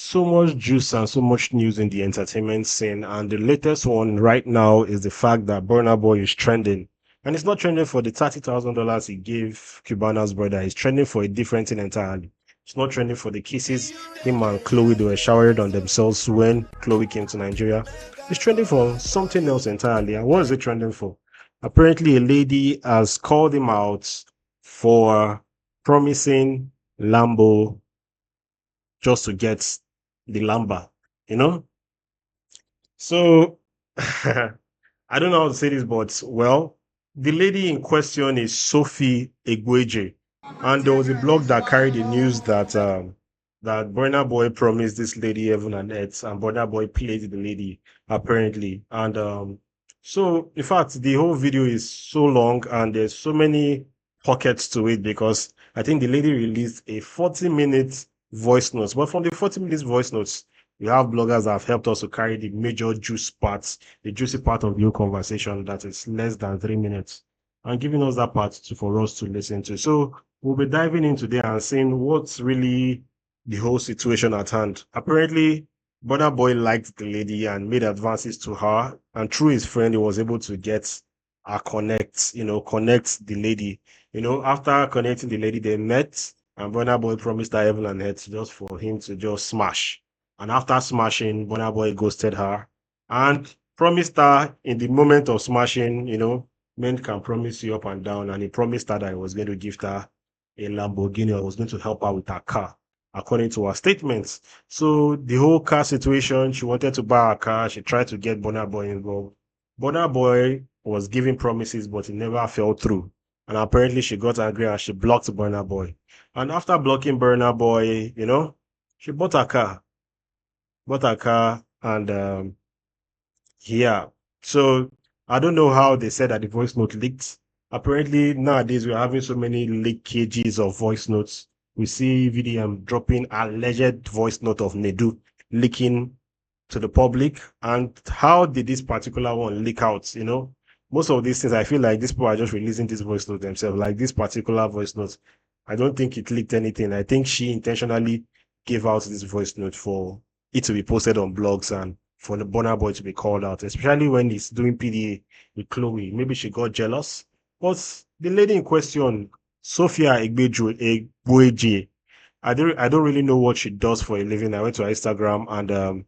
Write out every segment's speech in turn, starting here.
so much juice and so much news in the entertainment scene. And the latest one right now is the fact that Burnaboy is trending. And it's not trending for the $30,000 he gave Cubana's brother. It's trending for a different thing entirely. It's not trending for the kisses him and Chloe they were showered on themselves when Chloe came to Nigeria. It's trending for something else entirely. And what is it trending for? Apparently, a lady has called him out for promising Lambo just to get the Lamba, you know? So I don't know how to say this, but well, the lady in question is Sophie Egweje. And there was a blog that carried the news that that Burna Boy promised this lady heaven and earth, and Burna Boy played the lady apparently. And so in fact the whole video is so long and there's so many pockets to it because I think the lady released a 40-minute voice notes. But from the 40 minutes voice notes, we have bloggers that have helped us to carry the major juice parts, the juicy part of the whole conversation that is less than 3 minutes, and giving us that part for us to listen to. So we'll be diving into there and seeing what's really the whole situation at hand. Apparently, Burna Boy liked the lady and made advances to her, and through his friend, he was able to get her connect the lady. After connecting the lady, they met, and Burna Boy promised her heaven and earth just for him to just smash. And after smashing, Burna Boy ghosted her and promised her in the moment of smashing, men can promise you up and down. And he promised her that he was going to give her a Lamborghini or was going to help her with her car, according to her statements. So the whole car situation, she wanted to buy a car. She tried to get Burna Boy involved. Burna Boy was giving promises, but he never fell through. And apparently she got angry and she blocked Burna Boy. And after blocking Burna Boy, she bought a car. And yeah. So I don't know how they said that the voice note leaked. Apparently nowadays we're having so many leakages of voice notes. We see VDM dropping alleged voice note of Nedu leaking to the public. And how did this particular one leak out? Most of these things, I feel like these people are just releasing this voice note themselves. Like this particular voice note, I don't think it leaked anything. I think she intentionally gave out this voice note for it to be posted on blogs and for the Burna Boy to be called out, especially when he's doing PDA with Chloe. Maybe she got jealous. But the lady in question, Sophia Egweje, I don't really know what she does for a living. I went to her Instagram and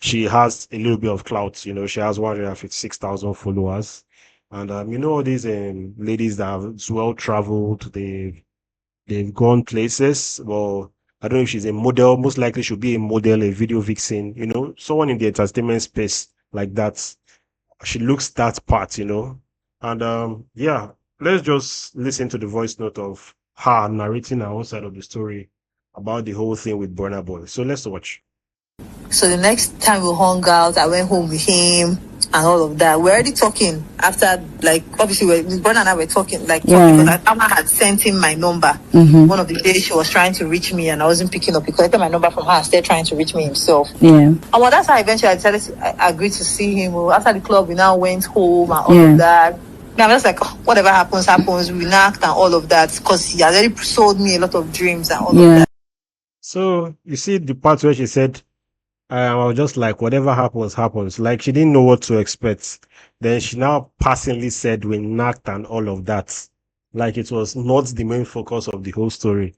she has a little bit of clout. She has 156,000 followers. And all these ladies that have well traveled, they've gone places. Well, I don't know if she's a model. Most likely she'll be a model, a video vixen, someone in the entertainment space like that. She looks that part. And yeah, let's just listen to the voice note of her narrating her own side of the story about the whole thing with Burna Boy. So let's watch. So the next time we hung out, I went home with him and all of that. We're already talking after, like, obviously, Burna and I were talking, because Amma had sent him my number. One of the days she was trying to reach me and I wasn't picking up. He collected my number from her and started trying to reach me himself. And well, that's how eventually I agreed to see him. After the club, we now went home and all of that. I'm just like, whatever happens. We knocked and all of that because he had already sold me a lot of dreams and all of that. So you see the part where she said, I was just like, whatever happens, happens. Like she didn't know what to expect. Then she now passingly said we knocked and all of that. Like it was not the main focus of the whole story.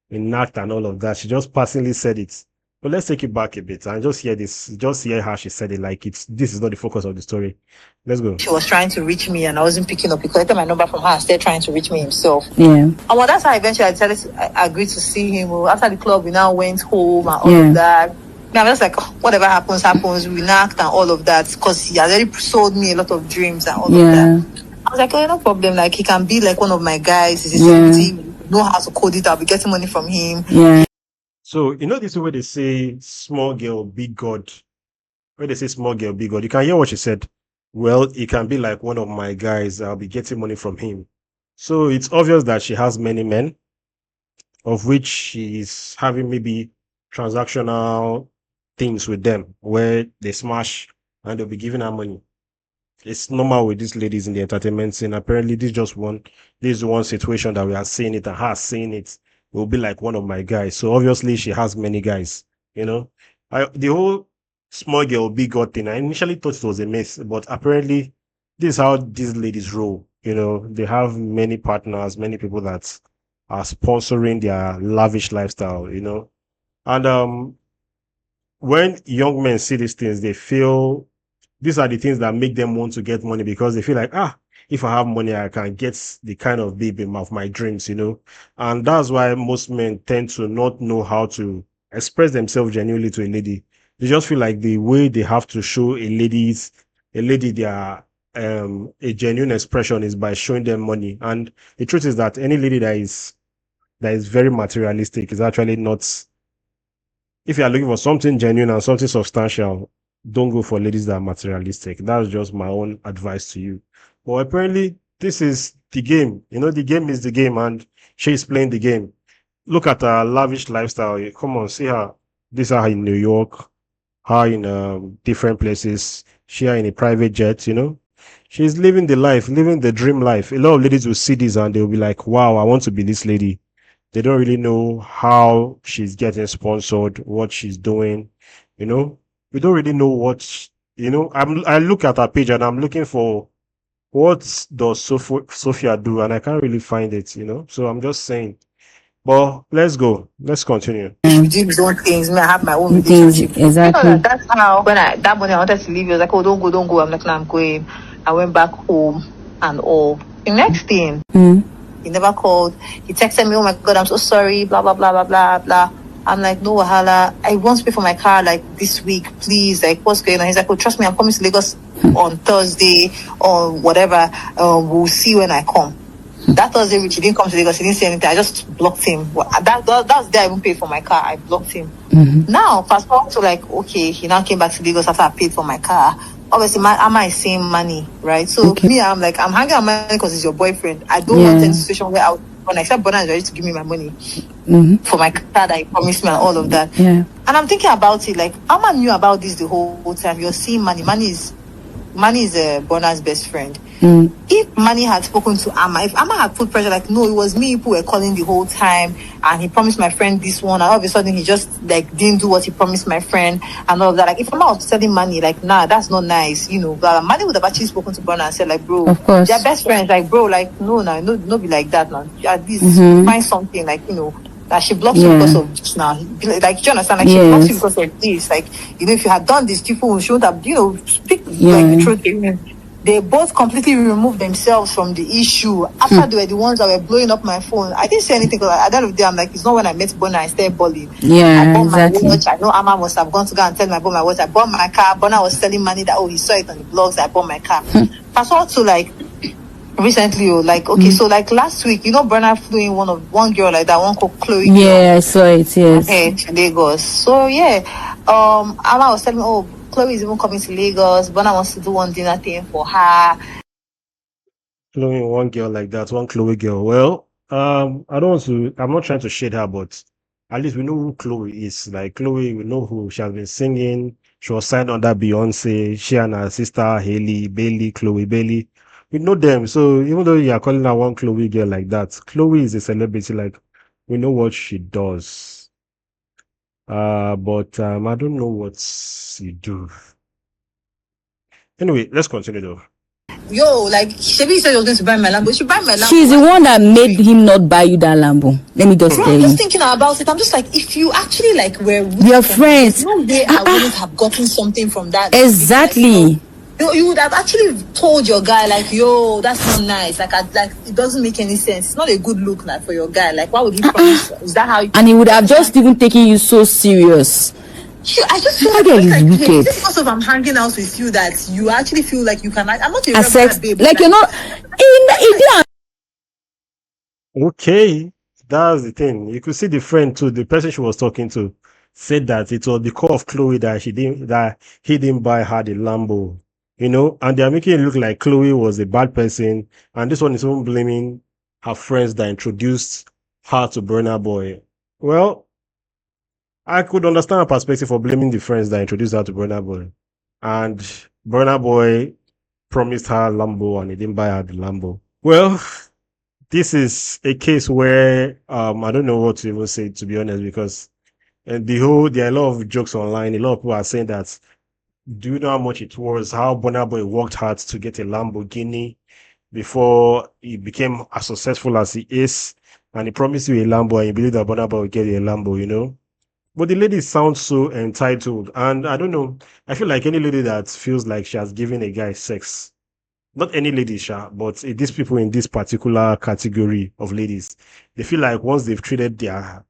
We knocked and all of that. She just passingly said it. But let's take it back a bit and just hear this. Just hear how she said it. Like this is not the focus of the story. Let's go. She was trying to reach me and I wasn't picking up. He collected my number from her and started trying to reach me himself. And well, that's how eventually I agreed to see him. After the club, we now went home and all of that. I'm just like, whatever happens. We knocked and all of that because he had already sold me a lot of dreams and all of that. I was like, oh, no problem. Like, he can be like one of my guys. He's a celebrity. Know how to code it. I'll be getting money from him. So, this is where they say small girl, big God. Where they say small girl, big God. You can hear what she said. Well, he can be like one of my guys. I'll be getting money from him. So it's obvious that she has many men, of which she's having maybe transactional things with them where they smash and they'll be giving her money. It's normal with these ladies in the entertainment scene. Apparently, this is one situation that we are seeing it, and her seeing it will be like one of my guys. So obviously, she has many guys. The whole small girl, big girl thing, I initially thought it was a myth, but apparently this is how these ladies roll. They have many partners, many people that are sponsoring their lavish lifestyle. And when young men see these things, they feel these are the things that make them want to get money because they feel like, if I have money, I can get the kind of baby of my dreams. And that's why most men tend to not know how to express themselves genuinely to a lady. They just feel like the way they have to show a lady their a genuine expression is by showing them money. And the truth is that any lady that is very materialistic is actually not. If you are looking for something genuine and something substantial, don't go for ladies that are materialistic. That's just my own advice to you. But apparently, this is the game. The game is the game, and she's playing the game. Look at her lavish lifestyle. Come on, see her. This are her in New York, her in different places. She are in a private jet. She's living the life, living the dream life. A lot of ladies will see this and they'll be like, wow, I want to be this lady. They don't really know how she's getting sponsored, what she's doing. You know, we don't really know I look at her page and I'm looking for what does Sophia do, and I can't really find it. So I'm just saying. But let's go. Let's continue. We do his own things. Me, I have my own Things, relationship. exactly. That's how when that morning I wanted to leave, he was like, "Oh, don't go, don't go." I'm like, "No, I'm going." I went back home and all. The next thing, he never called. He texted me, "Oh my God, I'm so sorry." Blah blah blah blah blah blah. I'm like, "No wahala. I want to pay for my car like this week, please. Like, what's going on?" He's like, "Oh, trust me, I'm coming to Lagos on Thursday or whatever. We'll see when I come." That Thursday, which he didn't come to Lagos, he didn't say anything. I just blocked him. That was the day I even paid for my car. I blocked him. Now, fast forward to okay, he now came back to Lagos after I paid for my car. Obviously, Amma is saying money, right? So me, I'm like, I'm hanging out money because it's your boyfriend. I don't want any situation where when I said Bona is ready to give me my money for my car that he promised me and all of that. Yeah. And I'm thinking about it, like, Amma knew about this the whole time. You're seeing money. Money is Bona's best friend. If Manny had spoken to Amma, if Amma had put pressure, like, no, it was me who were calling the whole time, and he promised my friend this one, and all of a sudden he just didn't do what he promised my friend, and all of that. Like, if Amma was telling Manny, like, nah, that's not nice, blah, blah, Manny would have actually spoken to Bona and said, like, bro, Of course. they're best friends, like, bro, like, no, be like that now. At least find something, like, that she blocks you because of this now. Like, do you understand? Like, she blocks you because of this. Like, if you had done this, people shouldn't have, speak like the truth. They both completely removed themselves from the issue after they were the ones that were blowing up my phone. I didn't say anything because at the end of the day, I'm like, it's not when I met Bona I started balling. Yeah, I bought exactly. my watch. I know Amma must have gone to go and tell me I bought my watch. I bought my car. Bona was telling Manny that, he saw it on the blogs. I bought my car. Fast forward to recently, okay, so last week, Burna flew in one girl like that, one called Chloe. Yeah, I saw it, yes. To Lagos. So yeah, Amma was telling me, Chloe is even coming to Lagos. Burna wants to do one dinner thing for her. Chloe, one girl like that, one Chloe girl. Well, I don't want to. I'm not trying to shade her, but at least we know who Chloe is. Like Chloe, we know who she has been singing. She was signed under Beyonce. She and her sister Haley Bailey, Chloe Bailey. We know them. So even though you are calling her one Chloe girl like that, Chloe is a celebrity. Like we know what she does. But I don't know what she do. Anyway, let's continue though. Yo, Shebi said she was going to buy my Lambo. She buy my Lambo. She's the one that made him not buy you that Lambo. Let me just tell I'm you. just thinking about it. I'm just like, if you actually were your friends, no way I wouldn't have gotten something from that. Exactly. You would have actually told your guy, yo, that's not nice. It doesn't make any sense. It's not a good look for your guy. Why would he promise? Is that how? And he would have just even taken you so serious. I just feel wicked. Just because I'm hanging out with you that you actually feel like you can. I'm not a regular babe. You're not. Okay, that's the thing. You could see the friend too. The person she was talking to said that it was because of Chloe that he didn't buy her the Lambo. And they're making it look like Chloe was a bad person, and this one is even blaming her friends that introduced her to Burnaboy. Well, I could understand her perspective for blaming the friends that introduced her to Burnaboy. And Burnaboy promised her Lambo and he didn't buy her the Lambo. Well, this is a case where I don't know what to even say, to be honest, because And there are a lot of jokes online. A lot of people are saying that, do you know how much it was? How Burnaboy worked hard to get a Lamborghini before he became as successful as he is, and he promised you a Lambo, and you believe that Burnaboy will get a Lambo, you know? But the lady sounds so entitled, and I don't know. I feel like any lady that feels like she has given a guy sex, not any lady, sha, but these people in this particular category of ladies, they feel like once they treated the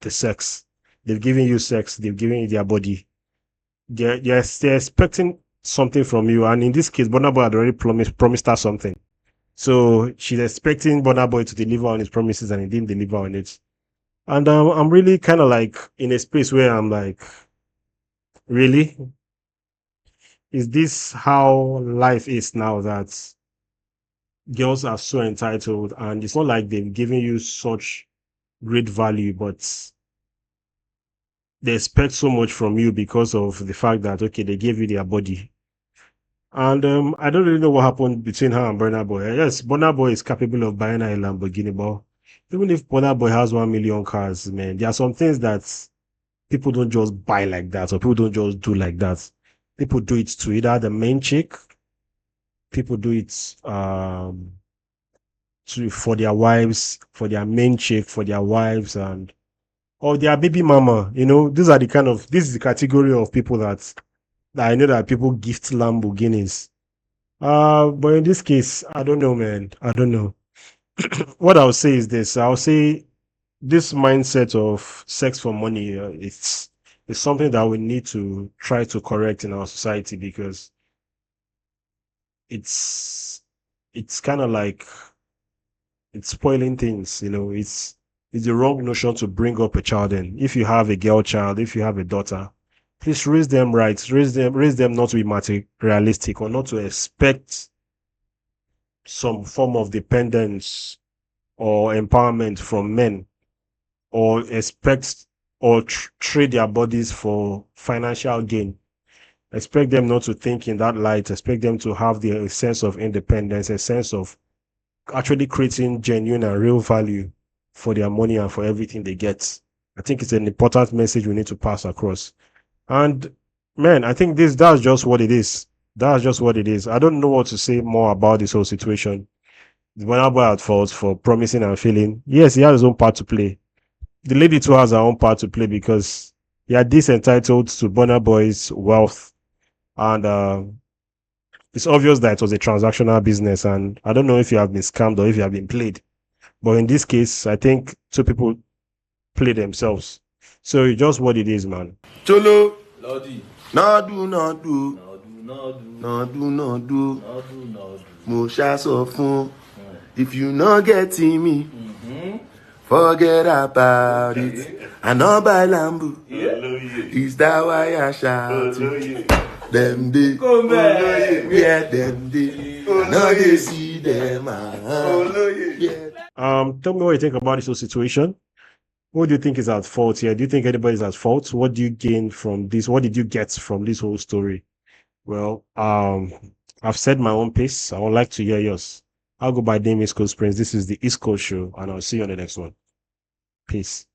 sex, they've given you sex, they've given you their body, they're expecting something from you. And in this case, Burna Boy had already promised her something. So she's expecting Burna Boy to deliver on his promises, and he didn't deliver on it. And I'm really kind of like in a space where I'm like, really? Is this how life is now, that girls are so entitled? And it's not like they've given you such great value, but they expect so much from you because of the fact that, okay, they gave you their body. And I don't really know what happened between her and Burna Boy. Yes, Burna Boy is capable of buying her a Lamborghini, but even if Burna Boy has 1 million cars, man, there are some things that people don't just buy like that, or people don't just do like that. People do it to either the main chick, people do it for their wives, for their main chick, for their wives, and or their baby mama. You know, this is the category of people that I know that people gift Lamborghinis. But in this case, I don't know, man. I don't know. What I'll say is this. I'll say this mindset of sex for money, it's something that we need to try to correct in our society, because it's it's kind of like it's spoiling things. You know, it's the wrong notion to bring up a child in. If you have a girl child, if you have a daughter, please raise them right. Raise them not to be materialistic, or not to expect some form of dependence or empowerment from men, or expect or trade their bodies for financial gain. Expect them not to think in that light. Expect them to have the sense of independence, a sense of actually creating genuine and real value for their money and for everything they get. I think it's an important message we need to pass across. And man, I think that's just what it is. That's just what it is. I don't know what to say more about this whole situation. Burna Boy at fault for promising and failing. Yes, he has his own part to play. The lady too has her own part to play, because they are disentitled to Burna Boy's wealth, and it's obvious that it was a transactional business. And I don't know if you have been scammed or if you have been played, but in this case, I think two people play themselves. So it's just what it is, man. Cholo, nadu nadu, nadu nadu, mo ṣá sọ fún. If you not getting me, forget about it. I know by Lambo. Is that why I shout it? Them day, yeah, them day. Now they see them. Tell me what you think about this whole situation. What do you think is at fault here? Do you think anybody's at fault? What do you gain from this? What did you get from this whole story? Well, I've said my own piece. I would like to hear yours. I'll go by name East Coast Prince. This is the East Coast Show, and I'll see you on the next one. Peace.